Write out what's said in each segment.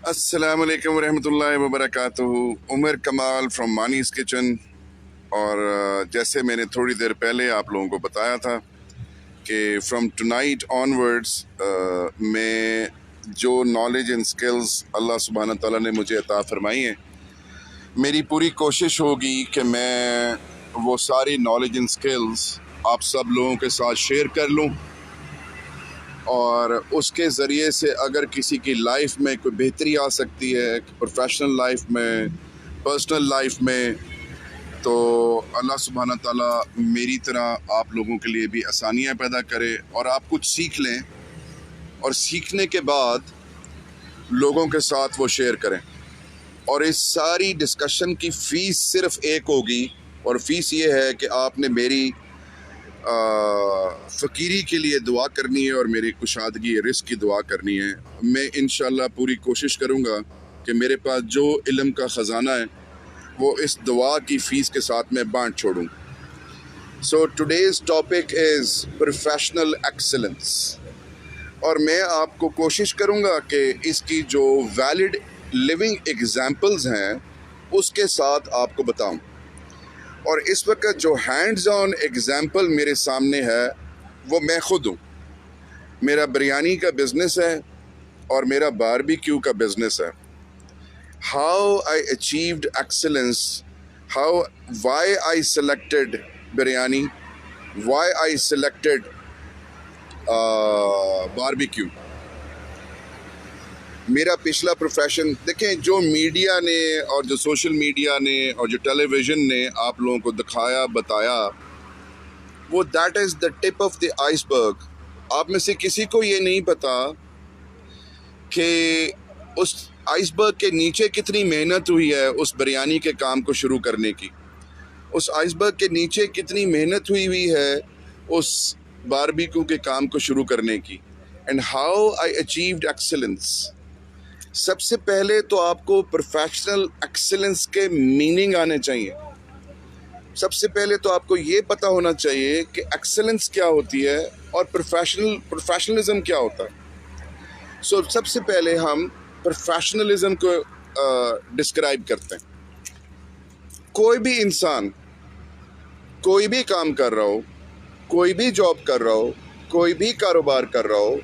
अस्सलामुअलैकुम रहमतुल्लाहि व बरकातुहू। उमर कमाल फ्रॉम मानीस किचन। और जैसे मैंने थोड़ी देर पहले आप लोगों को बताया था कि फ्रॉम टुनाइट ऑनवर्ड्स मैं जो नॉलेज एंड स्किल्स अल्लाह सुब्हानहू तआला ने मुझे अता फरमाई हैं, मेरी पूरी कोशिश होगी कि मैं वो सारी नॉलेज एंड स्किल्स आप सब लोगों के साथ शेयर कर लूँ, और उसके ज़रिए से अगर किसी की लाइफ में कोई बेहतरी आ सकती है, प्रोफेशनल लाइफ में, पर्सनल लाइफ में, तो अल्लाह सुब्हाना ताला मेरी तरह आप लोगों के लिए भी आसानियाँ पैदा करे और आप कुछ सीख लें और सीखने के बाद लोगों के साथ वो शेयर करें। और इस सारी डिस्कशन की फ़ीस सिर्फ़ एक होगी, और फ़ीस ये है कि आपने मेरी फ़कीरी के लिए दुआ करनी है और मेरी कुशादगी रिस्क की दुआ करनी है। मैं इंशाल्लाह पूरी कोशिश करूँगा कि मेरे पास जो इल्म का ख़जाना है वो इस दुआ की फ़ीस के साथ मैं बांट छोड़ूँ। So today's topic is professional excellence, और मैं आपको कोशिश करूँगा कि इसकी जो वैलिड लिविंग एग्जाम्पल्स हैं उसके साथ आपको बताऊँ। और इस वक्त जो हैंड्स ऑन एग्जाम्पल मेरे सामने है वो मैं खुद हूँ। मेरा बिरयानी का बिज़नेस है और मेरा बारबेक्यू का बिज़नेस है। How I achieved excellence, how why I selected biryani, why I selected barbecue. मेरा पिछला प्रोफेशन देखें, जो मीडिया ने और जो सोशल मीडिया ने और जो टेलीविज़न ने आप लोगों को दिखाया बताया, वो that is the tip of the iceberg. आप में से किसी को ये नहीं पता कि उस आइसबर्ग के नीचे कितनी मेहनत हुई है उस बिरयानी के काम को शुरू करने की। उस आइसबर्ग के नीचे कितनी मेहनत हुई है उस बारबेक्यू के काम को शुरू करने की। And how I achieved excellence. सबसे पहले तो आपको प्रोफेशनल एक्सीलेंस के मीनिंग आने चाहिए। सबसे पहले तो आपको ये पता होना चाहिए कि एक्सीलेंस क्या होती है और प्रोफेशनलिज्म क्या होता है। सो सबसे पहले हम प्रोफेशनलिज्म को डिस्क्राइब करते हैं। कोई भी इंसान कोई भी काम कर रहा हो, कोई भी जॉब कर रहा हो, कोई भी कारोबार कर रहा हो,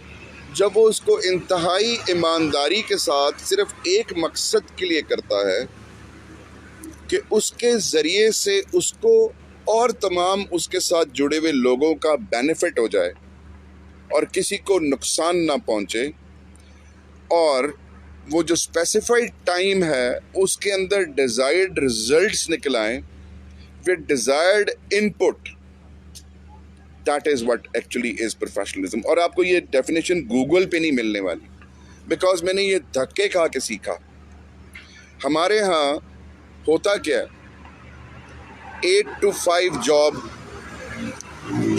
जब वो उसको इंतहाई ईमानदारी के साथ सिर्फ एक मकसद के लिए करता है कि उसके ज़रिए से उसको और तमाम उसके साथ जुड़े हुए लोगों का बेनिफिट हो जाए और किसी को नुकसान ना पहुंचे, और वो जो स्पेसिफाइड टाइम है उसके अंदर डिज़ायर्ड रिजल्ट्स निकल आए with desired input, that is what actually is professionalism. और आपको ये डेफिनेशन गूगल पे नहीं मिलने वाली, बिकॉज मैंने ये धक्के खा के सीखा। हमारे यहाँ होता क्या है, 8 to 5 जॉब,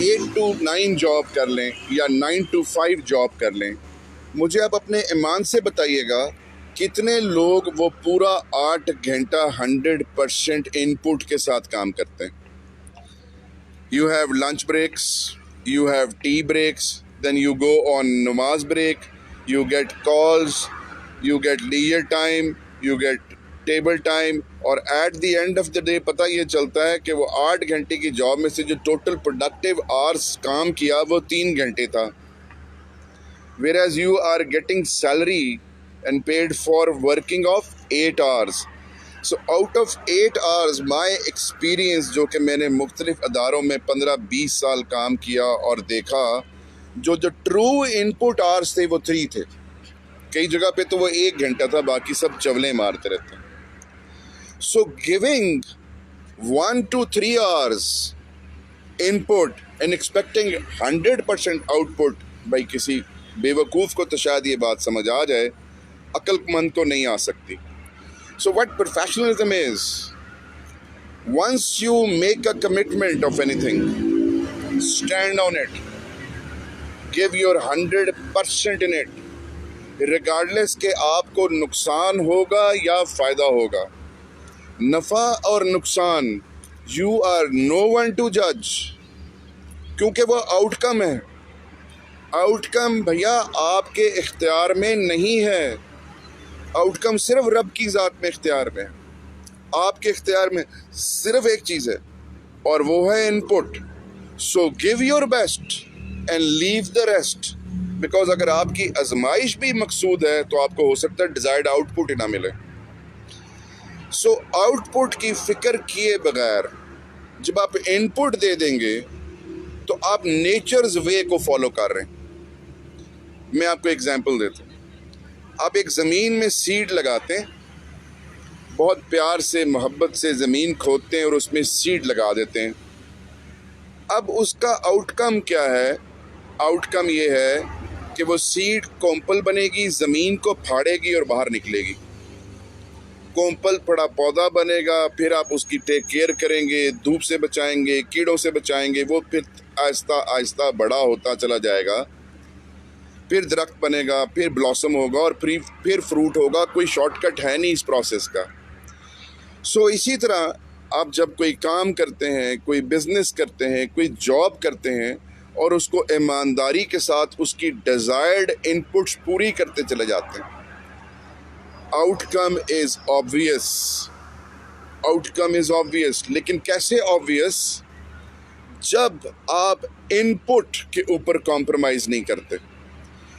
8 to 9 जॉब कर लें या 9 to 5 जॉब कर लें। मुझे आप अपने ईमान से बताइएगा कितने लोग वो पूरा 8 घंटा 100% इनपुट के साथ काम करते हैं। You have lunch breaks, you have tea breaks, then you go on namaz break, you get calls, you get leisure time, you get table time, और at the end of the day पता ये चलता है कि वो 8 घंटे की job में से जो टोटल प्रोडक्टिव आवर्स काम किया वो 3 घंटे था। whereas you are getting salary and paid for working of 8 hours. So out of 8 hours my experience, जो कि मैंने मुख्तलिफ अदारों में 15-20 साल काम किया और देखा, जो ट्रू इनपुट आवर्स थे वो 3 थे। कई जगह पे तो वो 1 घंटा था, बाकी सब चवलें मारते रहते हैं। So giving 1 to 3 hours input and expecting 100% output, भाई किसी बेवकूफ़ को तो शायद ये बात समझ आ जाए, अक्लमंद को नहीं आ सकती। So what professionalism is, once you make a commitment of anything, stand on it, give your 100% in it, regardless के आपको नुकसान होगा या फ़ायदा होगा। नफ़ा और नुकसान, you are no one to judge, क्योंकि वो आउटकम है। आउटकम भैया आपके इख्तियार में नहीं है। आउटकम सिर्फ रब की ज़ात में इख्तियार में है। आपके इख्तियार में सिर्फ एक चीज़ है और वो है input. So give your best and leave the rest, because अगर आपकी आजमाइश भी मकसूद है तो आपको हो सकता है डिजायर्ड आउटपुट ही ना मिले। सो आउटपुट की फिक्र किए बगैर जब आप इनपुट दे देंगे तो आप नेचर्स वे को फॉलो कर रहे हैं। मैं आपको एग्जांपल देता हूँ। आप एक ज़मीन में सीड लगाते हैं, बहुत प्यार से मोहब्बत से ज़मीन खोदते हैं और उसमें सीड लगा देते हैं। अब उसका आउटकम क्या है? आउटकम ये है कि वो सीड कोम्पल बनेगी, ज़मीन को फाड़ेगी और बाहर निकलेगी। कोम्पल पड़ा पौधा बनेगा, फिर आप उसकी टेक केयर करेंगे, धूप से बचाएंगे, कीड़ों से बचाएंगे, वो फिर आहिस्ता आहिस्ता बड़ा होता चला जाएगा, फिर दरख्त बनेगा, फिर ब्लॉसम होगा और फिर फ्रूट होगा। कोई शॉर्टकट है नहीं इस प्रोसेस का। सो इसी तरह आप जब कोई काम करते हैं, कोई बिजनेस करते हैं, कोई जॉब करते हैं और उसको ईमानदारी के साथ उसकी डिज़ायर्ड इनपुट्स पूरी करते चले जाते हैं, outcome is obvious. Outcome is obvious. लेकिन कैसे ऑब्वियस? जब आप इनपुट के ऊपर कॉम्प्रोमाइज़ नहीं करते।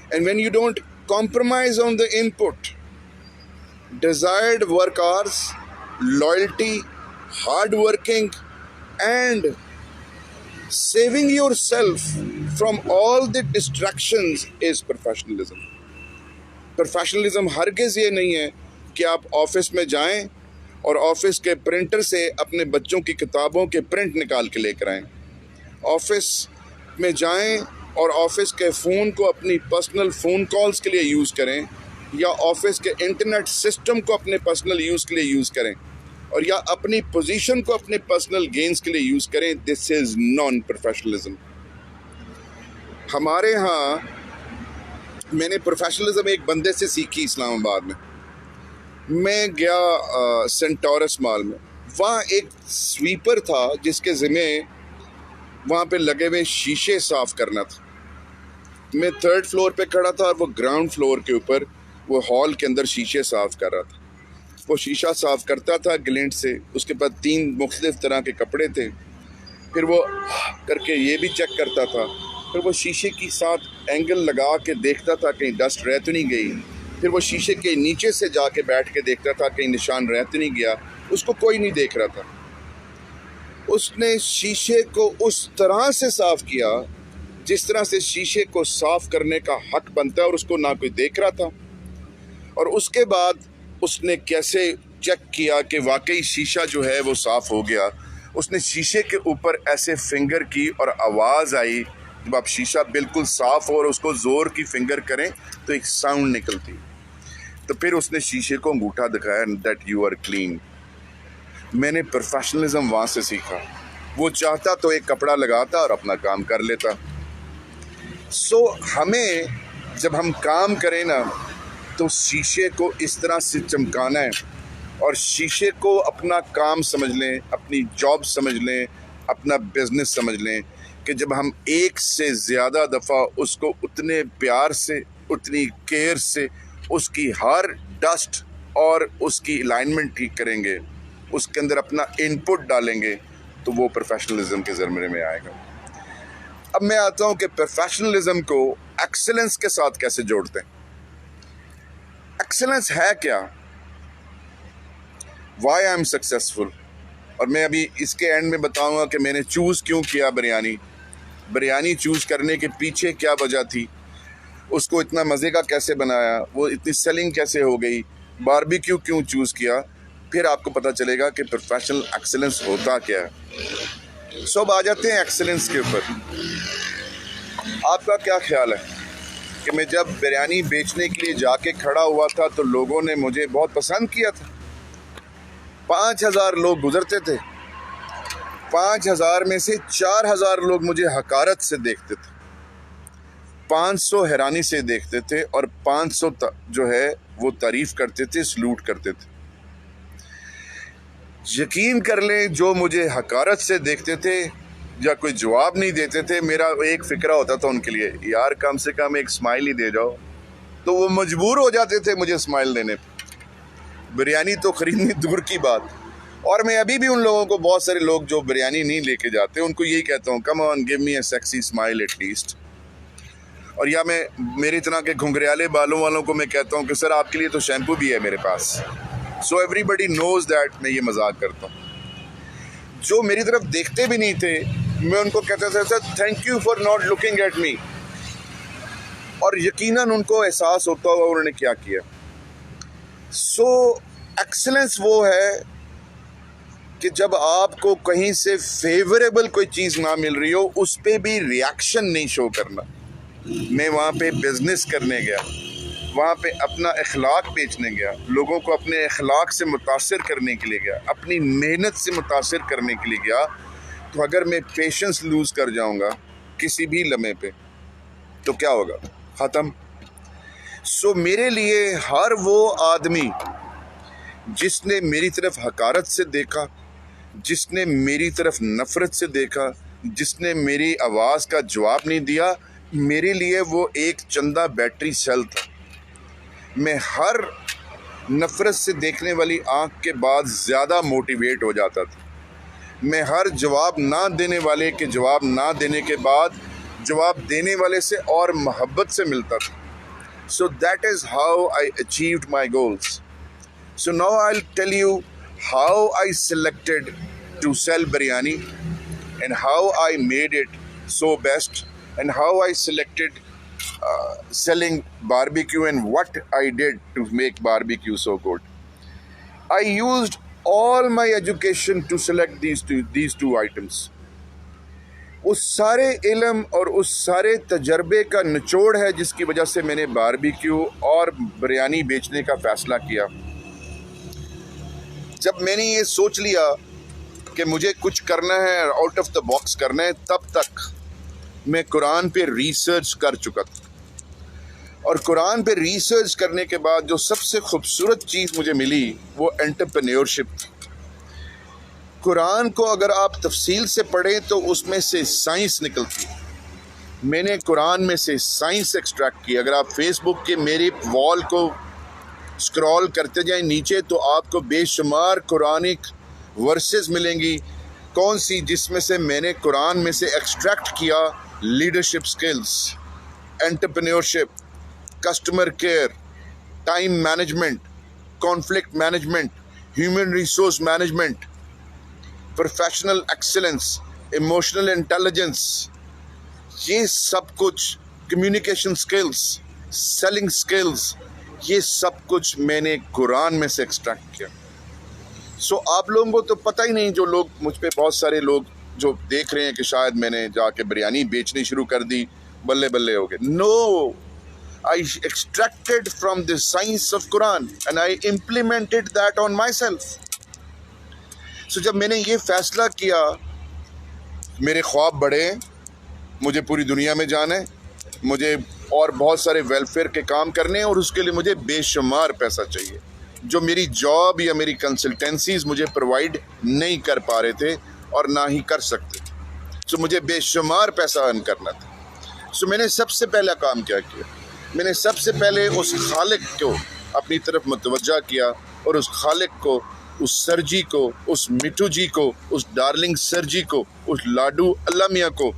And when you don't compromise on the input, desired work hours, loyalty, hard working and saving yourself from all the distractions is professionalism. Professionalism हरगिज़ ये नहीं है कि आप ऑफिस में जाएं और ऑफिस के प्रिंटर से अपने बच्चों की किताबों के प्रिंट निकाल के लेकर आएं। ऑफिस में जाएं और ऑफिस के फ़ोन को अपनी पर्सनल फ़ोन कॉल्स के लिए यूज़ करें, या ऑफिस के इंटरनेट सिस्टम को अपने पर्सनल यूज़ के लिए यूज़ करें, और या अपनी पोजीशन को अपने पर्सनल गेन्स के लिए यूज़ करें। This is non professionalism. हमारे यहाँ मैंने प्रोफेशनलिज्म एक बंदे से सीखी इस्लामाबाद में। मैं गया सेंटोरस मॉल में, वहाँ एक स्वीपर था जिसके ज़िम्मे वहाँ पे लगे हुए शीशे साफ़ करना था। मैं 3rd फ्लोर पे खड़ा था और वो ग्राउंड फ्लोर के ऊपर वो हॉल के अंदर शीशे साफ़ कर रहा था। वो शीशा साफ़ करता था ग्लिंट से, उसके बाद 3 मुख्तलिफ तरह के कपड़े थे, फिर वो करके ये भी चेक करता था, फिर वो शीशे के साथ एंगल लगा के देखता था कहीं डस्ट रह तो नहीं गई, फिर वो शीशे के नीचे से जाके बैठ के देखता था कहीं निशान रह तो नहीं गया। उसको कोई नहीं देख रहा था। उसने शीशे को उस तरह से साफ़ किया जिस तरह से शीशे को साफ़ करने का हक बनता है, और उसको ना कोई देख रहा था। और उसके बाद उसने कैसे चेक किया कि वाकई शीशा जो है वो साफ़ हो गया? उसने शीशे के ऊपर ऐसे फिंगर की और आवाज़ आई। जब आप शीशा बिल्कुल साफ़ हो और उसको ज़ोर की फिंगर करें तो एक साउंड निकलती। तो फिर उसने शीशे को अंगूठा दिखाया, दैट यू आर क्लीन। मैंने प्रोफेशनलिज्म वहाँ से सीखा। वो चाहता तो एक कपड़ा लगाता और अपना काम कर लेता। सो हमें जब हम काम करें ना तो शीशे को इस तरह से चमकाना है, और शीशे को अपना काम समझ लें, अपनी जॉब समझ लें, अपना बिजनेस समझ लें कि जब हम एक से ज़्यादा दफ़ा उसको उतने प्यार से, उतनी केयर से उसकी हर डस्ट और उसकी अलाइनमेंट ठीक करेंगे, उसके अंदर अपना इनपुट डालेंगे, तो वो प्रोफेशनलिज्म के ज़मरे में आएगा। अब मैं आता हूँ कि प्रोफेशनलिज्म को एक्सेलेंस के साथ कैसे जोड़ते हैं। एक्सेलेंस है क्या? Why I am successful. और मैं अभी इसके एंड में बताऊंगा कि मैंने चूज़ क्यों किया बिरयानी चूज़ करने के पीछे क्या वजह थी, उसको इतना मज़े का कैसे बनाया, वो इतनी सेलिंग कैसे हो गई, बारबेक्यू क्यों चूज़ किया। फिर आपको पता चलेगा कि प्रोफेशनल एक्सेलेंस होता क्या है। सब आ जाते हैं एक्सेलेंस के ऊपर। आपका क्या ख्याल है कि मैं जब बिरयानी बेचने के लिए जाके खड़ा हुआ था तो लोगों ने मुझे बहुत पसंद किया था। 5000 लोग गुजरते थे, 5000 में से 4000 लोग मुझे हकारत से देखते थे, 500 हैरानी से देखते थे, और 500 जो है वो तारीफ़ करते थे, सलूट करते थे। यकीन कर लें, जो मुझे हकारत से देखते थे या कोई जवाब नहीं देते थे, मेरा एक फ़िक्रा होता था उनके लिए, यार कम से कम एक स्माइल ही दे जाओ। तो वो मजबूर हो जाते थे मुझे स्माइल देने पे। बिरयानी तो खरीदनी दूर की बात। और मैं अभी भी उन लोगों को, बहुत सारे लोग जो बिरयानी नहीं लेके जाते, उनको यही कहता हूँ, come on give me a sexy smile at least. और या मैं मेरी तरह के घुंघरियाले बालों वालों को मैं कहता हूँ कि सर आपके लिए तो शैम्पू भी है मेरे पास। सो एवरीबडी नोज दैट मैं ये मजाक करता हूँ। जो मेरी तरफ देखते भी नहीं थे, मैं उनको कहता था sir thank you for not looking at me, और यकीनन उनको एहसास होता होगा उन्होंने क्या किया। सो एक्सीलेंस वो है कि जब आपको कहीं से फेवरेबल कोई चीज़ ना मिल रही हो, उस पर भी रिएक्शन नहीं शो करना। मैं वहाँ पे बिजनेस करने गया, वहाँ पे अपना अखलाक बेचने गया, लोगों को अपने अखलाक से मुतासिर करने के लिए गया, अपनी मेहनत से मुतासिर करने के लिए गया। तो अगर मैं पेशेंस लूज़ कर जाऊँगा किसी भी लम्हे पे तो क्या होगा? ख़त्म। सो मेरे लिए हर वो आदमी जिसने मेरी तरफ हकारत से देखा, जिसने मेरी तरफ नफ़रत से देखा, जिसने मेरी आवाज़ का जवाब नहीं दिया, मेरे लिए वो एक चंदा बैटरी सेल था। मैं हर नफ़रत से देखने वाली आँख के बाद ज़्यादा मोटिवेट हो जाता था। मैं हर जवाब ना देने वाले के जवाब ना देने के बाद जवाब देने वाले से और मोहब्बत से मिलता था। So that is how I achieved my goals. So now I'll tell you how I selected to sell biryani and how I made it so best, and how I selected selling barbecue and what I did to make barbecue so good. I used all my education to select these two items. उस सारे इल्म और उस सारे तजर्बे का निचोड़ है जिसकी वजह से मैंने बारबेक्यू और बिरयानी बेचने का फ़ैसला किया। जब मैंने ये सोच लिया कि मुझे कुछ करना है, आउट ऑफ द बॉक्स करना है, तब तक मैं कुरान पे रिसर्च कर चुका था। और कुरान पे रिसर्च करने के बाद जो सबसे खूबसूरत चीज़ मुझे मिली वो एंटरप्रेन्योरशिप थी। कुरान को अगर आप तफसील से पढ़ें तो उसमें से साइंस निकलती है। मैंने कुरान में से साइंस एक्सट्रैक्ट की। अगर आप फेसबुक के मेरे वॉल को स्क्रॉल करते जाएं नीचे तो आपको बेशुमार कुरानिक वर्सेस मिलेंगी। कौन सी? जिसमें से मैंने कुरान में से एक्सट्रैक्ट किया leadership skills, entrepreneurship, customer care, time management, conflict management, human resource management, professional excellence, emotional intelligence, ये सब कुछ, कम्युनिकेशन स्किल्स, सेलिंग स्किल्स, ये सब कुछ मैंने कुरान में से एक्सट्रैक्ट किया। सो आप लोगों को तो पता ही नहीं, जो लोग मुझ पे, बहुत सारे लोग जो देख रहे हैं कि शायद मैंने जाके बिरयानी बेचनी शुरू कर दी, बल्ले बल्ले हो गए। No, I extracted from the science of Quran and I implemented that on myself. So जब मैंने ये फैसला किया, मेरे ख्वाब बढ़े, मुझे पूरी दुनिया में जाना है, मुझे और बहुत सारे वेलफेयर के काम करने हैं, और उसके लिए मुझे बेशुमार पैसा चाहिए जो मेरी जॉब या मेरी कंसल्टेंसीज मुझे प्रोवाइड नहीं कर पा रहे थे और ना ही कर सकते। सो मुझे बेशुमार पैसा अर्न करना था। सो मैंने सबसे पहला काम क्या किया? मैंने सबसे पहले उस खालिक को अपनी तरफ मुतवज्जा किया, और उस खालिक को, उस सर जी को, उस मिठू जी को, उस डार्लिंग सर जी को, उस लाडू अल्लाह मियाँ को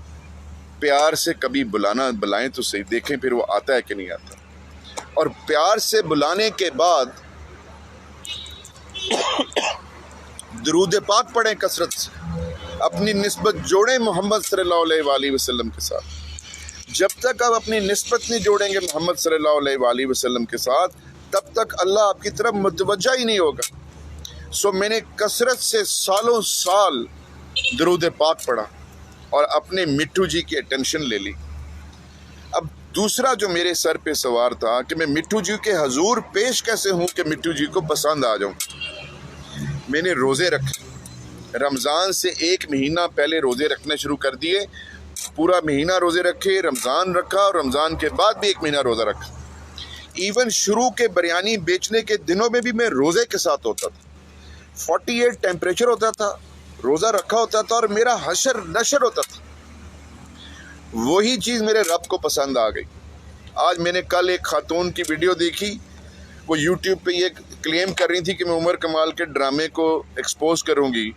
प्यार से कभी बुलाएं तो सही, देखें फिर वो आता है कि नहीं आता। और प्यार से बुलाने के बाद दरूद पाक पढ़ें कसरत से, अपनी निस्बत जोड़ें मोहम्मद सल्लल्लाहु अलैहि वसल्लम के साथ। जब तक आप अपनी निस्बत नहीं जोड़ेंगे मोहम्मद सल्लल्लाहु अलैहि वसल्लम के साथ, तब तक अल्लाह आपकी तरफ मुतवज्जा ही नहीं होगा। सो मैंने कसरत से सालों साल दरूद पाक पढ़ा और अपने मिट्टू जी की अटेंशन ले ली। अब दूसरा जो मेरे सर पे सवार था कि मैं मिट्टू जी के हजूर पेश कैसे हूँ कि मिट्टू जी को पसंद आ जाऊँ। मैंने रोज़े रखे, रमज़ान से 1 महीना पहले रोज़े रखने शुरू कर दिए। पूरा महीना रोज़े रखे, रमज़ान रखा, और रमज़ान के बाद भी 1 महीना रोज़ा रखा। इवन शुरू के बिरयानी बेचने के दिनों में भी मैं रोज़े के साथ होता था। 48 टेम्परेचर होता था, रोज़ा रखा होता था, और मेरा हशर नशर होता था। वही चीज़ मेरे रब को पसंद आ गई। आज मैंने कल एक खातून की वीडियो देखी, वो यूट्यूब पे ये क्लेम कर रही थी कि मैं उमर कमाल के ड्रामे को एक्सपोज करूँगी,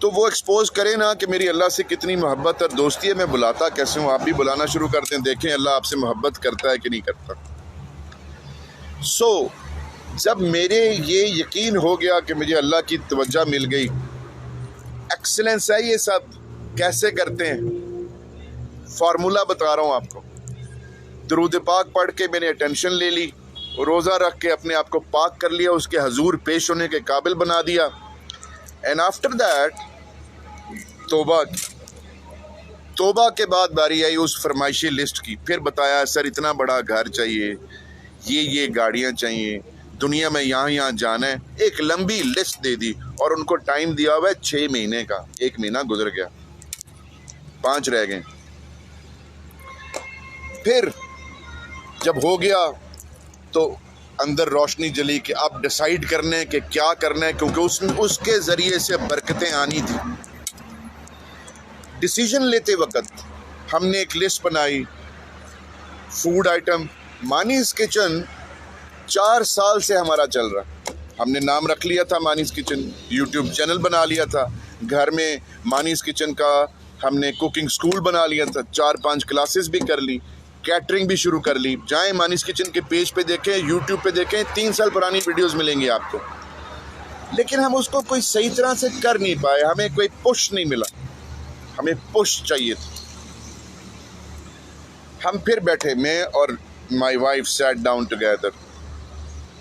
तो वो एक्सपोज करे ना कि मेरी अल्लाह से कितनी मोहब्बत और दोस्ती है। मैं बुलाता कैसे हूँ, आप भी बुलाना शुरू करते हैं, देखें अल्लाह आपसे मोहब्बत करता है कि नहीं करता। जब मेरे ये यकीन हो गया कि मुझे अल्लाह की तवज्जो मिल गई, एक्सीलेंस है ये सब कैसे करते हैं, फार्मूला बता रहा हूँ आपको। दरूद पाक पढ़ के मैंने अटेंशन ले ली, रोज़ा रख के अपने आप को पाक कर लिया, उसके हजूर पेश होने के काबिल बना दिया। एंड आफ्टर दैट तौबा के बाद बारी आई उस फरमाइशी लिस्ट की। फिर बताया सर इतना बड़ा घर चाहिए, ये गाड़ियाँ चाहिए, दुनिया में यहाँ जाना है, एक लंबी लिस्ट दे दी। और उनको टाइम दिया हुआ है 6 महीने का। 1 महीना गुजर गया, 5 रह गए। फिर जब हो गया तो अंदर रोशनी जली कि अब डिसाइड करने के क्या करना है, क्योंकि उसके ज़रिए से बरकतें आनी थी। डिसीजन लेते वक्त हमने एक लिस्ट बनाई, फूड आइटम। मानीज किचन 4 साल से हमारा चल रहा। हमने नाम रख लिया था मानीज किचन, यूट्यूब चैनल बना लिया था, घर में मानीज किचन का हमने कुकिंग स्कूल बना लिया था, 4-5 क्लासेस भी कर ली, कैटरिंग भी शुरू कर ली। जाएं मानीज किचन के पेज पे देखें, यूट्यूब पे देखें, 3 साल पुरानी वीडियोस मिलेंगी आपको। लेकिन हम उसको कोई सही तरह से कर नहीं पाए, हमें कोई पुश नहीं मिला, हमें पुश चाहिए था। हम फिर बैठे, मैं और my wife sat down together.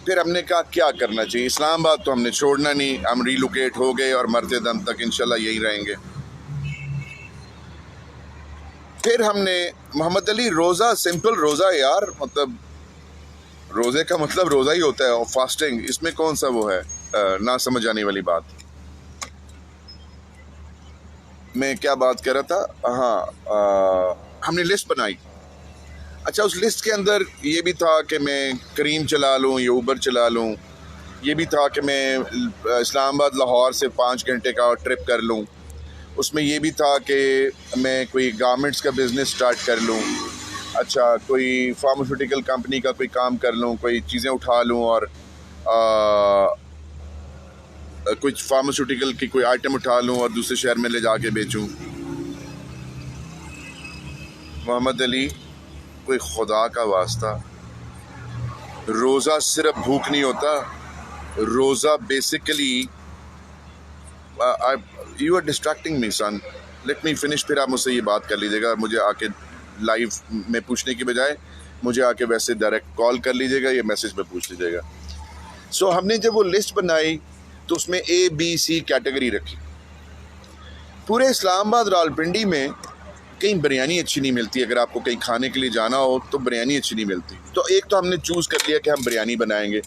फिर हमने कहा क्या करना चाहिए। इस्लामाबाद तो हमने छोड़ना नहीं, हम रिलोकेट हो गए और मरते दम तक इंशाल्लाह यहीं रहेंगे। फिर हमने मोहम्मद अली रोज़ा, सिंपल रोज़ा यार, मतलब रोज़े का मतलब रोज़ा ही होता है, और फास्टिंग, इसमें कौन सा वो है ना समझ आने वाली बात। मैं क्या बात कर रहा था, हाँ, हमने लिस्ट बनाई। अच्छा, उस लिस्ट के अंदर ये भी था कि मैं करीम चला लूँ या ऊबर चला लूँ, ये भी था कि मैं इस्लामाबाद लाहौर से 5 घंटे का ट्रिप कर लूँ, उसमें ये भी था कि मैं कोई गारमेंट्स का बिज़नेस स्टार्ट कर लूँ, अच्छा कोई फार्मास्यूटिकल कंपनी का कोई काम कर लूँ, कोई चीज़ें उठा लूँ और कुछ फार्मास्यूटिकल की कोई आइटम उठा लूँ और दूसरे शहर में ले जाके बेचूँ। मोहम्मद अली, कोई खुदा का वास्ता, रोज़ा सिर्फ भूख नहीं होता, रोज़ा basically you are distracting me son, let me finish, फिर आप मुझसे ये बात कर लीजिएगा। मुझे आके लाइव में पूछने की बजाय मुझे आके वैसे डायरेक्ट कॉल कर लीजिएगा या मैसेज में पूछ लीजिएगा। सो हमने जब वो लिस्ट बनाई तो उसमें ABC कैटेगरी रखी। पूरे इस्लामाबाद रावलपिंडी में कहीं बिरयानी अच्छी नहीं मिलती, अगर आपको कहीं खाने के लिए जाना हो तो बिरयानी अच्छी नहीं मिलती। तो एक तो हमने चूज़ कर लिया कि हम बिरयानी बनाएंगे,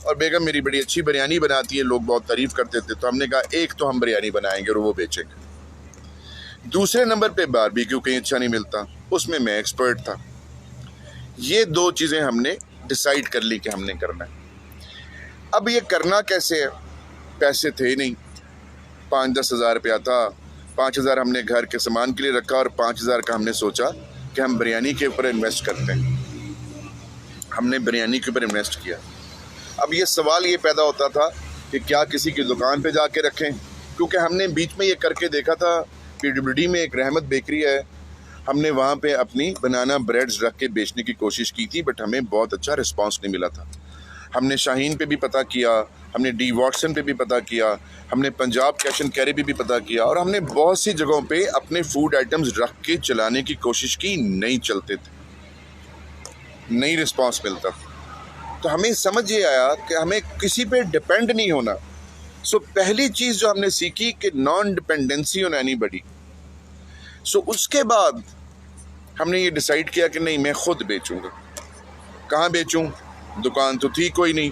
और बेगम मेरी बड़ी अच्छी बिरयानी बनाती है, लोग बहुत तारीफ़ करते थे, तो हमने कहा एक तो हम बिरयानी बनाएंगे और वो बेचेंगे। दूसरे नंबर पे बारबेक्यू कहीं अच्छा नहीं मिलता, उसमें मैं एक्सपर्ट था। ये 2 चीज़ें हमने डिसाइड कर ली कि हमने करना है। अब ये करना कैसे है, पैसे थे नहीं, 5-10 हज़ार रुपया था, 5,000 हमने घर के सामान के लिए रखा और 5,000 का हमने सोचा कि हम बिरयानी के ऊपर इन्वेस्ट करते हैं। हमने बिरयानी के ऊपर इन्वेस्ट किया। अब ये सवाल ये पैदा होता था कि क्या किसी की दुकान पे जाके रखें, क्योंकि हमने बीच में ये करके देखा था, PWD में एक रहमत बेकरी है, हमने वहाँ पे अपनी बनाना ब्रेड्स रख के बेचने की कोशिश की थी, बट हमें बहुत अच्छा रिस्पांस नहीं मिला था। हमने शाहीन पे भी पता किया, हमने डी वॉटसन पे भी पता किया, हमने पंजाब कैश एंड कैरी पे भी पता किया, और हमने बहुत सी जगहों पे अपने फूड आइटम्स रख के चलाने की कोशिश की, नहीं चलते थे, नहीं रिस्पांस मिलता। तो हमें समझ ये आया कि हमें किसी पे डिपेंड नहीं होना। सो पहली चीज़ जो हमने सीखी कि नॉन डिपेंडेंसी ऑन एनीबॉडी। सो उसके बाद हमने ये डिसाइड किया कि नहीं, मैं खुद बेचूंगा। कहाँ बेचूं, दुकान तो थी कोई नहीं।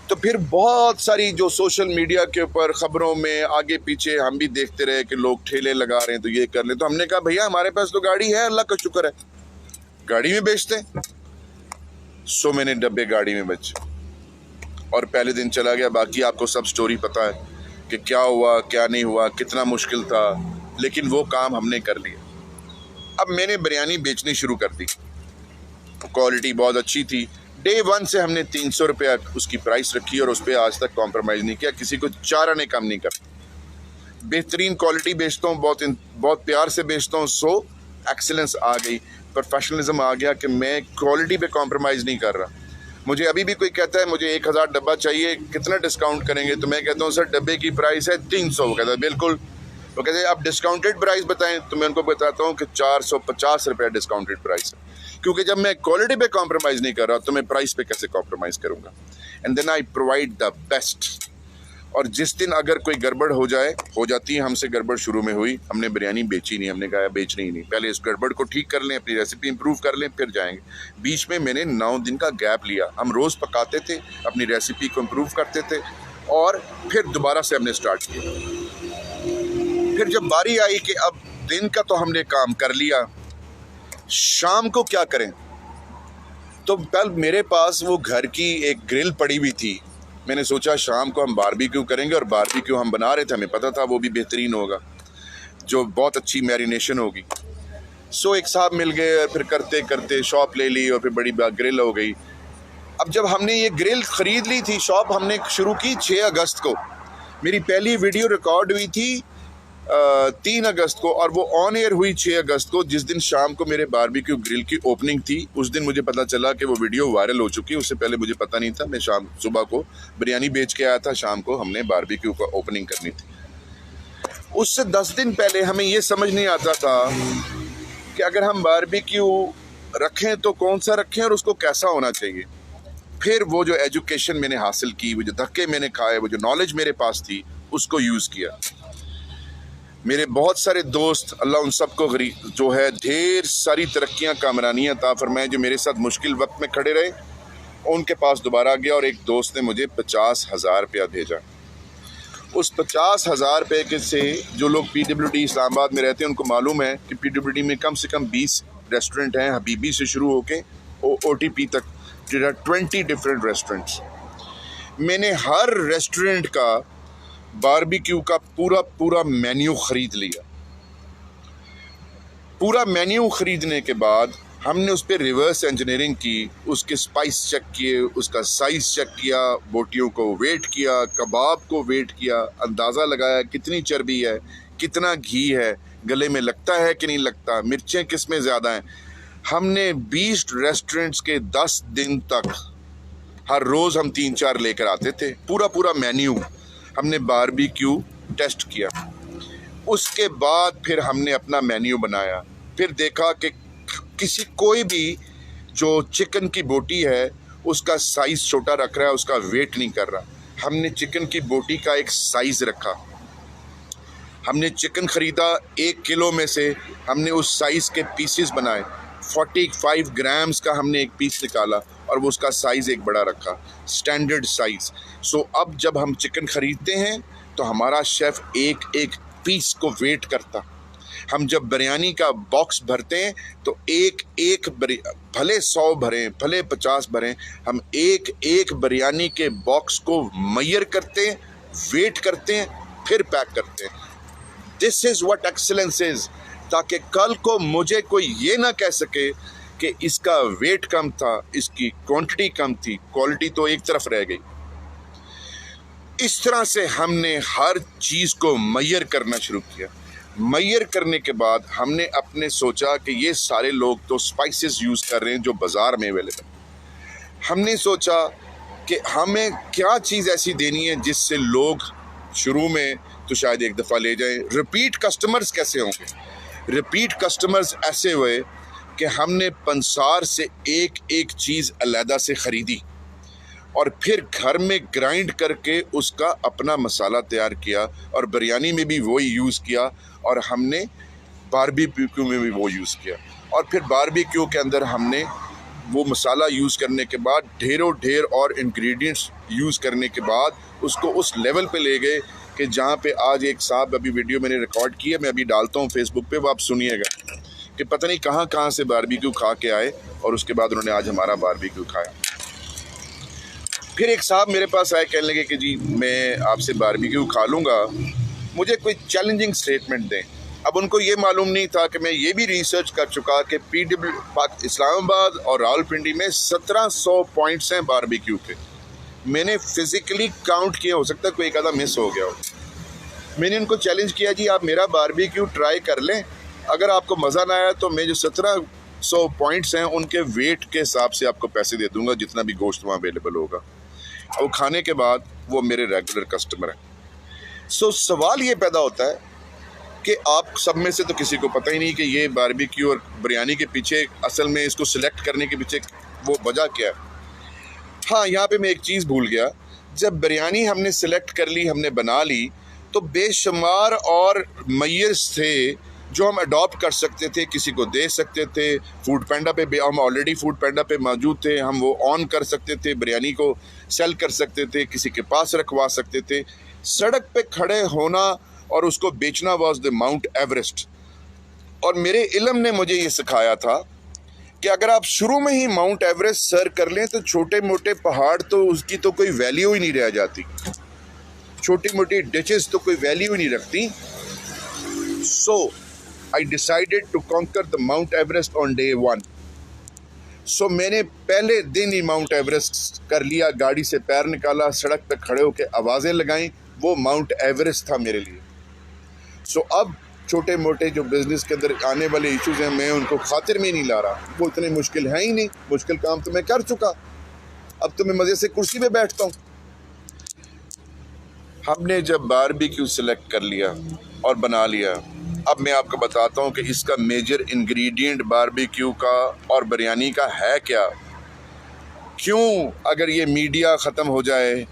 तो फिर बहुत सारी जो सोशल मीडिया के ऊपर ख़बरों में आगे पीछे हम भी देखते रहे कि लोग ठेले लगा रहे हैं, तो ये कर लें। तो हमने कहा भैया हमारे पास तो गाड़ी है, अल्लाह का शुक्र है, गाड़ी में बेचते हैं। सो मैंने डब्बे गाड़ी में बेचे और पहले दिन चला गया। बाकी आपको सब स्टोरी पता है कि क्या हुआ क्या नहीं हुआ, कितना मुश्किल था, लेकिन वो काम हमने कर लिया। अब मैंने बिरयानी बेचनी शुरू कर दी, क्वालिटी बहुत अच्छी थी, डे वन से हमने 300 रुपया उसकी प्राइस रखी और उस पर आज तक कॉम्प्रोमाइज़ नहीं किया, किसी को 4 आने कम नहीं कर। बेहतरीन क्वालिटी बेचता हूँ, बहुत प्यार से बेचता हूँ। सो एक्सीलेंस आ गई, प्रोफेशनलिज्म आ गया कि मैं क्वालिटी पे कॉम्प्रोमाइज़ नहीं कर रहा। मुझे अभी भी कोई कहता है मुझे 1000 डब्बा चाहिए, कितना डिस्काउंट करेंगे, तो मैं कहता हूँ सर डब्बे की प्राइस है 300। वो कहता है बिल्कुल। वो कहते हैं आप डिस्काउंटेड प्राइस बताएं, तो मैं उनको बताता हूँ कि 450 रुपया डिस्काउंटेड प्राइस है, क्योंकि जब मैं क्वालिटी पे कॉम्प्रोमाइज़ नहीं कर रहा तो मैं प्राइस पे कैसे कॉम्प्रोमाइज़ करूँगा। And then I provide the best. और जिस दिन अगर कोई गड़बड़ हो जाती है, हमसे गड़बड़ शुरू में हुई, हमने बिरयानी बेची नहीं, हमने कहा बेचनी ही नहीं, पहले इस गड़बड़ को ठीक कर लें, अपनी रेसिपी इंप्रूव कर लें, फिर जाएंगे। बीच में मैंने 9 दिन का गैप लिया, हम रोज़ पकाते थे, अपनी रेसिपी को इम्प्रूव करते थे और फिर दोबारा से हमने स्टार्ट किया। फिर जब बारी आई कि अब दिन का तो हमने काम कर लिया, शाम को क्या करें, तो कल मेरे पास वो घर की एक ग्रिल पड़ी हुई थी। मैंने सोचा शाम को हम बारबेक्यू करेंगे, और बारबेक्यू हम बना रहे थे, हमें पता था वो भी बेहतरीन होगा, जो बहुत अच्छी मैरिनेशन होगी। सो एक साहब मिल गए और फिर करते करते शॉप ले ली और फिर बड़ी ग्रिल हो गई। अब जब हमने ये ग्रिल ख़रीद ली थी, शॉप हमने शुरू की 6 अगस्त को। मेरी पहली वीडियो रिकॉर्ड हुई थी 3 अगस्त को और वो ऑन एयर हुई 6 अगस्त को, जिस दिन शाम को मेरे बारबेक्यू ग्रिल की ओपनिंग थी। उस दिन मुझे पता चला कि वो वीडियो वायरल हो चुकी है, उससे पहले मुझे पता नहीं था। मैं सुबह को बिरयानी बेच के आया था, शाम को हमने बारबेक्यू का ओपनिंग करनी थी। उससे 10 दिन पहले हमें ये समझ नहीं आता था कि अगर हम बारबेक्यू रखें तो कौन सा रखें और उसको कैसा होना चाहिए। फिर वो जो एजुकेशन मैंने हासिल की, वो जो धक्के मैंने खाए, वो जो नॉलेज मेरे पास थी, उसको यूज़ किया। मेरे बहुत सारे दोस्त, अल्लाह उन सबको जो है ढेर सारी तरक्कियां कामरानियाँ अता फरमाए, जो मेरे साथ मुश्किल वक्त में खड़े रहे, उनके पास दोबारा गया और एक दोस्त ने मुझे 50,000 रुपया भेजा। उस 50,000 रुपये के से जो लोग PWD इस्लामाबाद में रहते हैं उनको मालूम है कि PWD में कम से कम 20 रेस्टोरेंट हैं, हबीबी से शुरू होके OTP तक 20 डिफरेंट रेस्टोरेंट्स। मैंने हर रेस्टोरेंट का बारबेक्यू का पूरा मेन्यू ख़रीद लिया। पूरा मेन्यू ख़रीदने के बाद हमने उस पर रिवर्स इंजीनियरिंग की, उसके स्पाइस चेक किए, उसका साइज़ चेक किया, बोटियों को वेट किया, कबाब को वेट किया, अंदाज़ा लगाया कितनी चर्बी है, कितना घी है, गले में लगता है कि नहीं लगता, मिर्चें किस में ज़्यादा हैं। हमने 20 रेस्टोरेंट्स के 10 दिन तक हर रोज़ हम 3-4 लेकर आते थे, पूरा मेन्यू हमने बारबेक्यू टेस्ट किया। उसके बाद फिर हमने अपना मेन्यू बनाया। फिर देखा कि कोई भी जो चिकन की बोटी है उसका साइज़ छोटा रख रहा है, उसका वेट नहीं कर रहा। हमने चिकन की बोटी का एक साइज़ रखा। हमने चिकन ख़रीदा 1 किलो में से हमने उस साइज़ के पीसेस बनाए। 45 ग्राम्स का हमने एक पीस निकाला और वो उसका साइज़ एक बड़ा रखा, स्टैंडर्ड साइज़। सो अब जब हम चिकन ख़रीदते हैं तो हमारा शेफ़ एक पीस को वेट करता। हम जब बिरयानी का बॉक्स भरते हैं तो एक भले 100 भरें, भले 50 भरें, हम एक बिरयानी के बॉक्स को मेजर करते हैं, वेट करते हैं, फिर पैक करते हैं। This is what excellence is, ताकि कल को मुझे कोई ये ना कह सके कि इसका वेट कम था, इसकी क्वांटिटी कम थी, क्वालिटी तो एक तरफ रह गई। इस तरह से हमने हर चीज़ को मेजर करना शुरू किया। मेजर करने के बाद हमने अपने सोचा कि ये सारे लोग तो स्पाइसेस यूज़ कर रहे हैं जो बाज़ार में अवेलेबल। हमने सोचा कि हमें क्या चीज़ ऐसी देनी है जिससे लोग शुरू में तो शायद एक दफ़ा ले जाएं। रिपीट कस्टमर्स कैसे होंगे? रिपीट कस्टमर्स ऐसे हुए कि हमने पंसार से एक चीज़ अलहदा से ख़रीदी और फिर घर में ग्राइंड करके उसका अपना मसाला तैयार किया और बिरयानी में भी वही यूज़ किया और हमने बारबेक्यू में भी वो यूज़ किया। और फिर बारबेक्यू के अंदर हमने वो मसाला यूज़ करने के बाद ढेर और इंग्रेडिएंट्स यूज़ करने के बाद उसको उस लेवल पे ले गए कि जहाँ पे आज एक साहब, अभी वीडियो मैंने रिकॉर्ड की है, मैं अभी डालता हूँ फेसबुक पे, वो आप सुनिएगा कि पता नहीं कहाँ से बारबेक्यू खा के आए और उसके बाद उन्होंने आज हमारा बारबेक्यू खाया। फिर एक साहब मेरे पास आए, कहने लगे कि जी मैं आपसे बारबेक्यू खा लूँगा, मुझे कोई चैलेंजिंग स्टेटमेंट दें। अब उनको ये मालूम नहीं था कि मैं ये भी रिसर्च कर चुका कि इस्लामाबाद और रावलपिंडी में 1700 पॉइंट्स हैं बारबेक्यू के। मैंने फिजिकली काउंट किया, हो सकता है कोई एक आधा मिस हो गया हो। मैंने उनको चैलेंज किया, जी आप मेरा बारबेक्यू ट्राई कर लें, अगर आपको मज़ा ना आया तो मैं जो 1700 पॉइंट्स हैं उनके वेट के हिसाब से आपको पैसे दे दूंगा, जितना भी गोश्त वहाँ अवेलेबल होगा। और खाने के बाद वो मेरे रेगुलर कस्टमर हैं। सो सवाल ये पैदा होता है कि आप सब में से तो किसी को पता ही नहीं कि ये बारबेक्यू और बिरयानी के पीछे असल में इसको सिलेक्ट करने के पीछे वो वजह क्या है। हाँ, यहाँ पे मैं एक चीज़ भूल गया, जब बिरयानी हमने सिलेक्ट कर ली, हमने बना ली, तो बेशुमार और मय्यस थे जो हम अडॉप्ट कर सकते थे, किसी को दे सकते थे। फूड पैंडा पे हम ऑलरेडी फूड पैंडा पे मौजूद थे, हम वो ऑन कर सकते थे, बिरयानी को सेल कर सकते थे, किसी के पास रखवा सकते थे। सड़क पे खड़े होना और उसको बेचना वाज द माउंट एवरेस्ट। और मेरे इल्म ने मुझे ये सिखाया था कि अगर आप शुरू में ही माउंट एवरेस्ट सर कर लें तो छोटे मोटे पहाड़ तो उसकी तो कोई वैल्यू ही नहीं रह जाती, छोटी मोटी डिचेस तो कोई वैल्यू ही नहीं रखती। So I decided to conquer the mount Everest on day 1। So मैंने पहले दिन ही माउंट एवरेस्ट कर लिया, गाड़ी से पैर निकाला, सड़क पे खड़े होकर आवाज़ें लगाईं, वो माउंट एवरेस्ट था मेरे लिए। सो अब छोटे मोटे जो बिज़नेस के अंदर आने वाले इश्यूज़ हैं, मैं उनको खातिर में नहीं ला रहा, वो इतने मुश्किल है ही नहीं। मुश्किल काम तो मैं कर चुका, अब तो मैं मज़े से कुर्सी पे बैठता हूँ। हमने जब बारबेक्यू सेलेक्ट कर लिया और बना लिया, अब मैं आपको बताता हूँ कि इसका मेजर इंग्रेडिएंट बारबेक्यू का और बिरयानी का है क्या। क्यों अगर ये मीडिया ख़त्म हो जाए,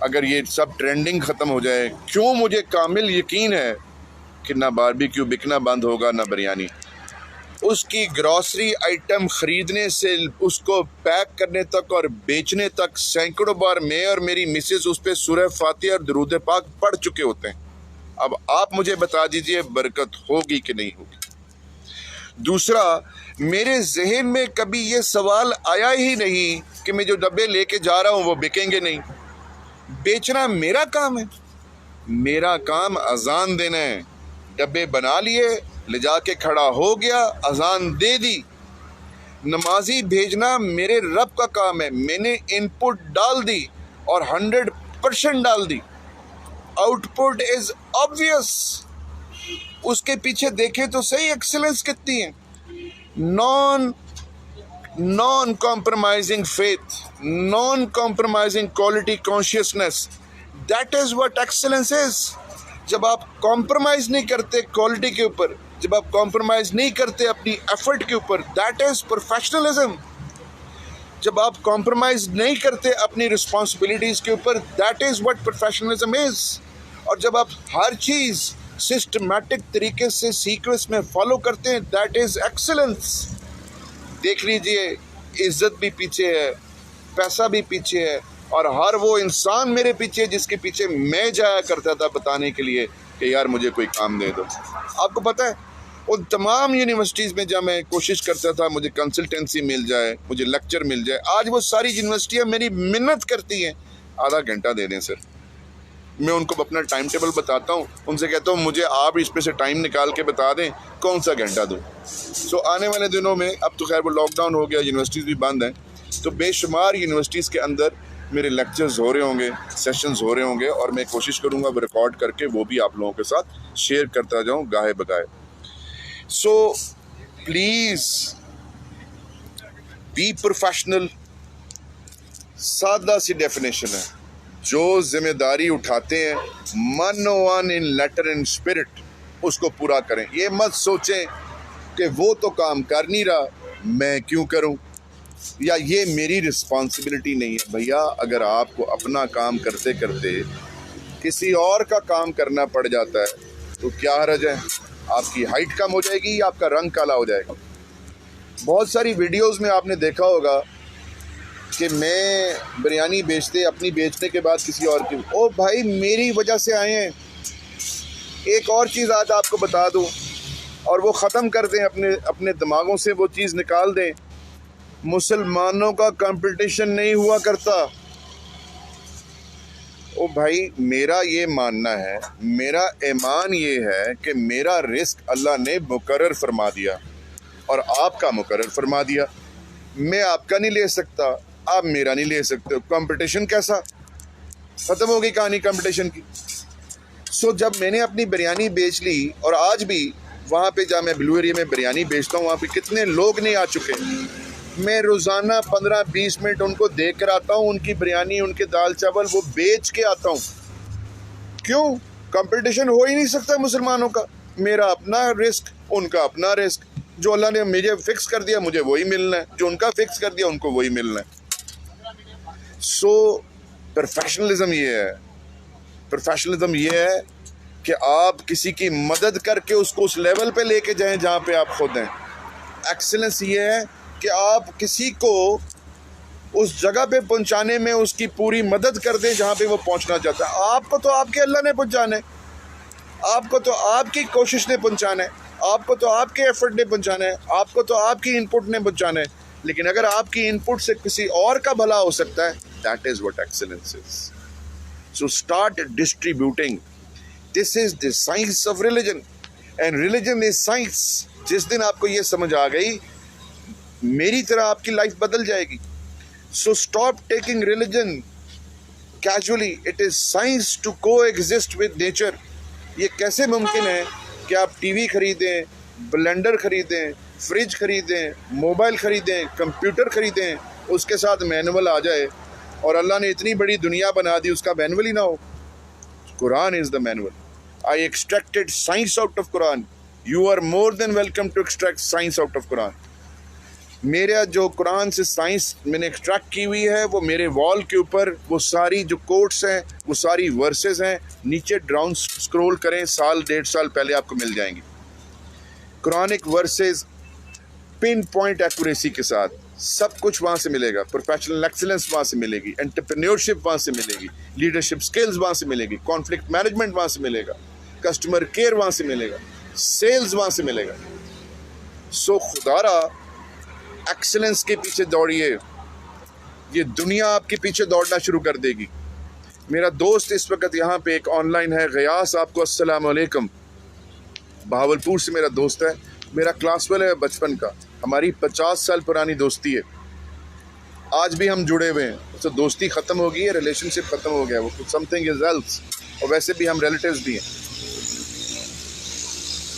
अगर ये सब ट्रेंडिंग ख़त्म हो जाए, क्यों मुझे कामिल यकीन है कि ना बारबेक्यू बिकना बंद होगा ना बिरयानी। उसकी ग्रॉसरी आइटम ख़रीदने से उसको पैक करने तक और बेचने तक सैकड़ों बार मैं और मेरी मिसेस उस पर सूरह फातिहा और दुरूद पाक पढ़ चुके होते हैं। अब आप मुझे बता दीजिए बरकत होगी कि नहीं होगी। दूसरा, मेरे जहन में कभी ये सवाल आया ही नहीं कि मैं जो डब्बे लेके जा रहा हूँ वो बिकेंगे नहीं। बेचना मेरा काम है, मेरा काम अजान देना है। डब्बे बना लिए, ले जाके खड़ा हो गया, अजान दे दी। नमाजी भेजना मेरे रब का काम है। मैंने इनपुट डाल दी और 100% डाल दी। Output is obvious. उसके पीछे देखें तो सही एक्सीलेंस कितनी है। Non compromising faith, non compromising quality consciousness, that is what excellence is. जब आप कॉम्प्रोमाइज नहीं करते क्वालिटी के ऊपर, जब आप कॉम्प्रोमाइज नहीं करते अपनी एफर्ट के ऊपर, दैट इज प्रोफेशनलिज्म। जब आप कॉम्प्रोमाइज नहीं करते अपनी रिस्पॉन्सिबिलिटीज के ऊपर, that is what professionalism is. और जब आप हर चीज सिस्टमैटिक तरीके से सीक्वेंस में फॉलो करते हैं, दैट इज एक्सीलेंस। देख लीजिए, इज्जत भी पीछे है, पैसा भी पीछे है, और हर वो इंसान मेरे पीछे जिसके पीछे मैं जाया करता था बताने के लिए कि यार मुझे कोई काम दे दो। आपको पता है, उन तमाम यूनिवर्सिटीज़ में जब मैं कोशिश करता था मुझे कंसल्टेंसी मिल जाए, मुझे लेक्चर मिल जाए, आज वो सारी यूनिवर्सिटियाँ मेरी मिन्नत करती हैं आधा घंटा दे दें सर। मैं उनको अपना टाइम टेबल बताता हूँ, उनसे कहता हूँ मुझे आप इसमें से टाइम निकाल के बता दें कौन सा घंटा दूँ। सो आने वाले दिनों में, अब तो खैर वो लॉकडाउन हो गया, यूनिवर्सिटीज़ भी बंद हैं, तो बेशुमार यूनिवर्सिटीज़ के अंदर मेरे लेक्चर्स हो रहे होंगे, सेशंस हो रहे होंगे, और मैं कोशिश करूँगा वो रिकॉर्ड करके वो भी आप लोगों के साथ शेयर करता जाऊँ गाहे बगाए। So please be professional. सादा सी डेफिनेशन है, जो जिम्मेदारी उठाते हैं मन वन इन लेटर एंड स्पिरिट, उसको पूरा करें। ये मत सोचें कि वो तो काम कर नहीं रहा, मैं क्यों करूं, या ये मेरी रिस्पॉन्सिबिलिटी नहीं है। भैया, अगर आपको अपना काम करते करते किसी और का काम करना पड़ जाता है तो क्या हर्ज है? आपकी हाइट कम हो जाएगी या आपका रंग काला हो जाएगा। बहुत सारी वीडियोस में आपने देखा होगा कि मैं बिरयानी अपनी बेचने के बाद किसी और की, ओ भाई मेरी वजह से आए हैं। एक और चीज़ आज आपको बता दूं और वो ख़त्म कर दें, अपने दिमागों से वो चीज़ निकाल दें। मुसलमानों का कंपटीशन नहीं हुआ करता, ओ भाई, मेरा ये मानना है, मेरा ईमान ये है कि मेरा रिस्क अल्लाह ने मुकर्रर फरमा दिया और आपका मुकर्रर फरमा दिया। मैं आपका नहीं ले सकता, आप मेरा नहीं ले सकते। कंपटीशन कैसा? ख़त्म हो गई कहानी कंपटीशन की। सो जब मैंने अपनी बिरयानी बेच ली, और आज भी वहाँ पे जहाँ मैं ब्लू एरिया में बिरयानी बेचता हूँ, वहाँ पे कितने लोग नहीं आ चुके। मैं रोज़ाना 15-20 मिनट उनको देख कर आता हूँ, उनकी बिरयानी, उनके दाल चावल वो बेच के आता हूँ। क्यों? कंपटीशन हो ही नहीं सकता मुसलमानों का। मेरा अपना रिस्क, उनका अपना रिस्क। जो अल्लाह ने मुझे फिक्स कर दिया मुझे वही मिलना है, जो उनका फिक्स कर दिया उनको वही मिलना है। सो प्रोफेशनलिज्म ये है, प्रोफेशनलिज्म ये है कि आप किसी की मदद करके उसको उस लेवल पे लेके जाएं जहाँ पे आप खुद हैं। एक्सीलेंस ये है कि आप किसी को उस जगह पे पहुंचाने में उसकी पूरी मदद कर दें जहाँ पे वो पहुंचना चाहता है। आपको तो आपके अल्लाह ने पहुंचाना है, आपको तो आपकी कोशिश ने पहुंचाना है, आपको तो आपके एफर्ट ने पहुंचाना है, आपको तो आपकी इनपुट ने पहुंचाना है। लेकिन अगर आपकी इनपुट से किसी और का भला हो सकता है, that is what excellence is. So start distributing. This is the science of religion, and religion is science. जिस दिन आपको ये समझ आ गई, मेरी तरह आपकी लाइफ बदल जाएगी। So stop taking religion casually, it is science to coexist with nature. ये कैसे मुमकिन है कि आप टीवी खरीदें, ब्लेंडर खरीदें, फ्रिज खरीदें, मोबाइल खरीदें, कंप्यूटर खरीदें, उसके साथ मैनुअल आ जाए, और अल्लाह ने इतनी बड़ी दुनिया बना दी उसका मैनुअल ही ना हो। Quran is the manual. I extracted science out of Quran. You are more than welcome to extract science out of Quran. मेरा जो कुरान से साइंस मैंने एक्सट्रैक्ट की हुई है, वो मेरे वॉल के ऊपर वो सारी जो कोट्स हैं, वो सारी वर्सेस हैं, नीचे डाउन स्क्रॉल करें, साल 1.5 साल पहले आपको मिल जाएंगी। Quranic verses pin point accuracy के साथ सब कुछ वहाँ से मिलेगा। प्रोफेशनल एक्सीलेंस वहाँ से मिलेगी, एंटरप्रेन्योरशिप वहाँ से मिलेगी, लीडरशिप स्किल्स वहाँ से मिलेगी, कॉन्फ्लिक्ट मैनेजमेंट वहाँ से मिलेगा, कस्टमर केयर वहाँ से मिलेगा, सेल्स वहाँ से मिलेगा। सो खुदारा एक्सीलेंस के पीछे दौड़िए, ये दुनिया आपके पीछे दौड़ना शुरू कर देगी। मेरा दोस्त इस वक्त यहाँ पे एक ऑनलाइन है, गयास, आपको अस्सलाम वालेकुम। बहावलपुर से मेरा दोस्त है, मेरा क्लासमेट है बचपन का, हमारी 50 साल पुरानी दोस्ती है, आज भी हम जुड़े हुए हैं। तो दोस्ती ख़त्म हो गई है, रिलेशनशिप ख़त्म हो गया, वो समथिंग इज एल्स, और वैसे भी हम रिलेटिव्स भी हैं।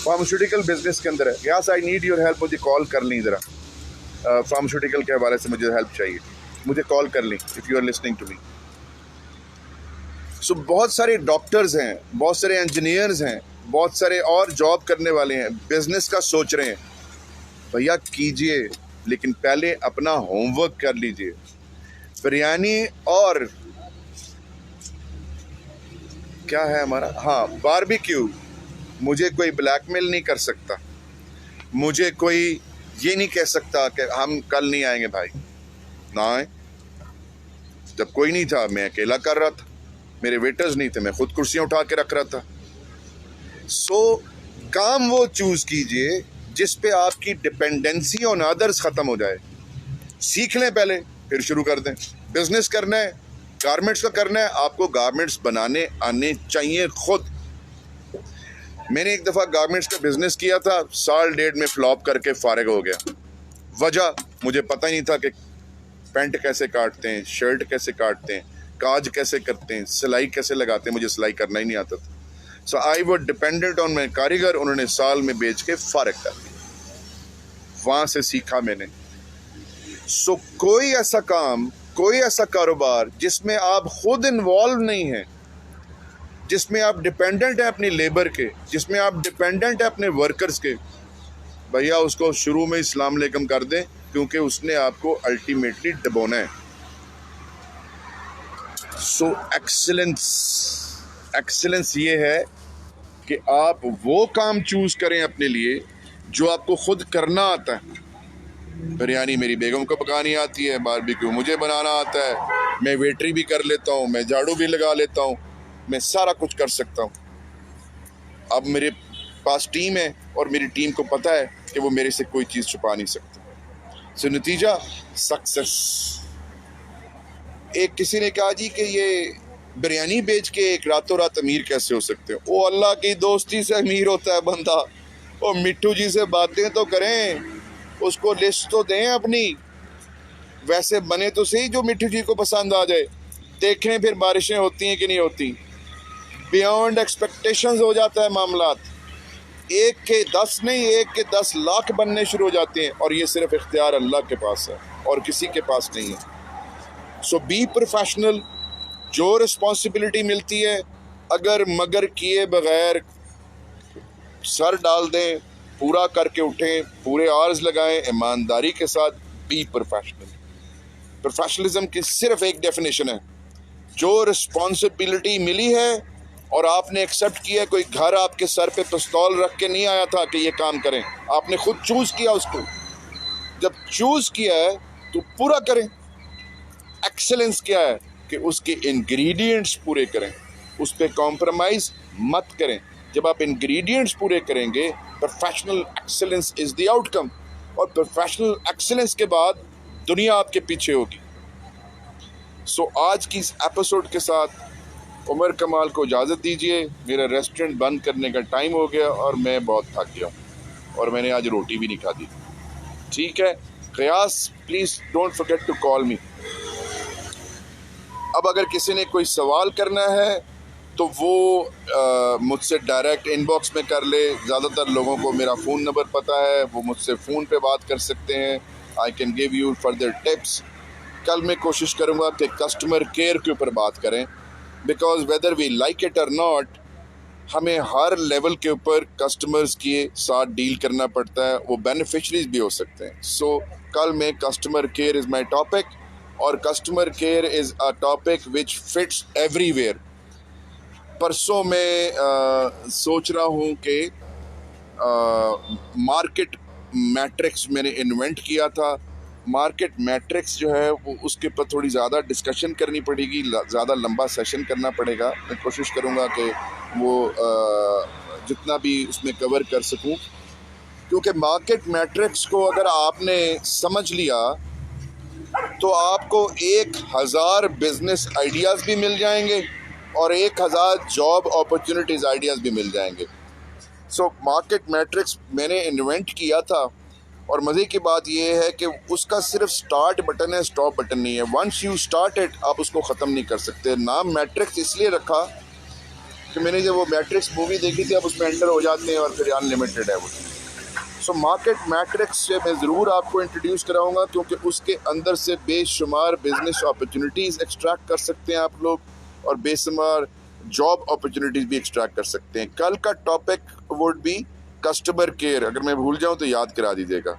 फार्मास्यूटिकल बिजनेस के अंदर है। Ghiyas, I need your help, मुझे कॉल कर ली ज़रा, फार्मास्यूटिकल के हवाले से मुझे हेल्प चाहिए, मुझे कॉल कर लें if you are listening to me. So बहुत सारे डॉक्टर्स हैं, बहुत सारे इंजीनियर्स हैं, बहुत सारे और जॉब करने वाले हैं, बिजनेस का सोच रहे हैं। भैया कीजिए, लेकिन पहले अपना होमवर्क कर लीजिए। बिरयानी और क्या है हमारा, हाँ, बारबेक्यू, मुझे कोई ब्लैकमेल नहीं कर सकता, मुझे कोई ये नहीं कह सकता कि हम कल नहीं आएंगे भाई, ना आए। जब कोई नहीं था मैं अकेला कर रहा था, मेरे वेटर्स नहीं थे, मैं खुद कुर्सियाँ उठा के रख रहा था। सो काम वो चूज कीजिए जिस पे आपकी डिपेंडेंसी ऑन अदर्स ख़त्म हो जाए। सीख लें पहले, फिर शुरू कर दें। बिजनेस करना है, गारमेंट्स का करना है, आपको गारमेंट्स बनाने आने चाहिए खुद। मैंने एक दफ़ा गारमेंट्स का बिजनेस किया था, 1.5 साल में फ्लॉप करके फारिग हो गया। वजह, मुझे पता ही नहीं था कि पैंट कैसे काटते हैं, शर्ट कैसे काटते हैं, काज कैसे करते हैं, सिलाई कैसे लगाते हैं, मुझे सिलाई करना ही नहीं आता था। So I was dependent on my कारीगर, उन्होंने साल में बेच के फारिग कर दिया। वहाँ से सीखा मैंने। सो कोई ऐसा काम, कोई ऐसा कारोबार जिसमें आप खुद इन्वॉल्व नहीं हैं, जिसमें आप डिपेंडेंट हैं अपनी लेबर के, जिसमें आप डिपेंडेंट हैं अपने वर्कर्स के, भैया उसको शुरू में अस्सलाम वालेकुम कर दें, क्योंकि उसने आपको अल्टीमेटली डबोना है। सो एक्सीलेंस ये है कि आप वो काम चूज करें अपने लिए जो आपको खुद करना आता है। बिरयानी मेरी बेगम को पकानी आती है, बारबेक्यू मुझे बनाना आता है, मैं वेटरी भी कर लेता हूँ, मैं झाड़ू भी लगा लेता हूँ, मैं सारा कुछ कर सकता हूँ। अब मेरे पास टीम है और मेरी टीम को पता है कि वो मेरे से कोई चीज़ छुपा नहीं सकती। सो नतीजा सक्सेस। एक किसी ने कहा जी कि ये बिरयानी बेच के एक रातों रात अमीर कैसे हो सकते हो? वो अल्लाह की दोस्ती से अमीर होता है बंदा। वो मिट्टू जी से बातें तो करें, उसको लिस्ट तो दें अपनी, वैसे बने तो सही जो मिट्टू जी को पसंद आ जाए। देखें फिर बारिशें होती हैं कि नहीं होती। बियॉन्ड एक्सपेक्टेशंस हो जाता है मामलात। एक के 10 नहीं, एक के 10 लाख बनने शुरू हो जाते हैं, और ये सिर्फ इख्तियार अल्लाह के पास है और किसी के पास नहीं है। सो बी प्रोफेशनल। जो रिस्पॉन्सिबिलिटी मिलती है, अगर मगर किए बगैर सर डाल दें, पूरा करके उठें, पूरे आवर्स लगाएं ईमानदारी के साथ। Be professional. प्रोफेशनलिज्म की सिर्फ एक डेफिनेशन है, जो रिस्पॉन्सिबिलिटी मिली है और आपने एक्सेप्ट किया। कोई घर आपके सर पे पिस्तौल रख के नहीं आया था कि ये काम करें, आपने खुद चूज किया उसको। जब चूज किया है तो पूरा करें। एक्सेलेंस क्या है कि उसके इंग्रेडिएंट्स पूरे करें, उस पर कॉम्प्रोमाइज मत करें। जब आप इंग्रेडिएंट्स पूरे करेंगे, professional excellence is the outcome, और प्रोफेशनल एक्सेलेंस के बाद दुनिया आपके पीछे होगी। सो आज की इस एपिसोड के साथ उमर कमाल को इजाज़त दीजिए। मेरा रेस्टोरेंट बंद करने का टाइम हो गया और मैं बहुत थक गया हूँ, और मैंने आज रोटी भी नहीं खाधी। ठीक है क़यास, please don't forget to call me. अब अगर किसी ने कोई सवाल करना है तो वो मुझसे डायरेक्ट इनबॉक्स में कर ले। ज़्यादातर लोगों को मेरा फ़ोन नंबर पता है, वो मुझसे फ़ोन पे बात कर सकते हैं। I can give you further tips. कल मैं कोशिश करूँगा कि कस्टमर केयर के ऊपर बात करें, because whether we like it or not, हमें हर लेवल के ऊपर कस्टमर्स के साथ डील करना पड़ता है। वो बेनिफिशरीज भी हो सकते हैं। सो कल में customer care is my topic, और customer care is a topic which fits everywhere. परसों मैं सोच रहा हूँ कि मार्केट मैट्रिक्स मैंने इन्वेंट किया था। मार्केट मैट्रिक्स जो है वो उसके ऊपर थोड़ी ज़्यादा डिस्कशन करनी पड़ेगी, ज़्यादा लंबा सेशन करना पड़ेगा। मैं कोशिश करूँगा कि वो जितना भी उसमें कवर कर सकूँ, क्योंकि मार्केट मैट्रिक्स को अगर आपने समझ लिया तो आपको 1000 बिजनेस आइडियाज़ भी मिल जाएंगे और 1000 जॉब अपॉर्चुनिटीज़ आइडियाज़ भी मिल जाएंगे। सो मार्केट मैट्रिक्स मैंने इन्वेंट किया था, और मज़े की बात यह है कि उसका सिर्फ स्टार्ट बटन है, स्टॉप बटन नहीं है। वंस यू स्टार्ट इट, आप उसको ख़त्म नहीं कर सकते। नाम मैट्रिक्स इसलिए रखा कि मैंने जब वो मैट्रिक्स मूवी देखी थी, अब उसमें एंटर हो जाते हैं और फिर अनलिमिटेड है वो। सो मार्केट मैट्रिक्स से मैं ज़रूर आपको इंट्रोड्यूस कराऊंगा, क्योंकि उसके अंदर से बेशुमार बिजनेस अपॉर्चुनिटीज़ एक्सट्रैक्ट कर सकते हैं आप लोग, और बेशुमार जॉब अपॉर्चुनिटीज़ भी एक्सट्रैक्ट कर सकते हैं। कल का topic would be customer care. अगर मैं भूल जाऊं तो याद करा दीजिएगा।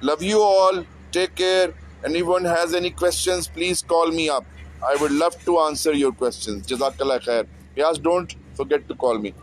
Love you all, take care. Anyone has any questions, please call me up. I would love to answer your questions. जज़ाकल्लाह खैर। Yes, don't forget to call me.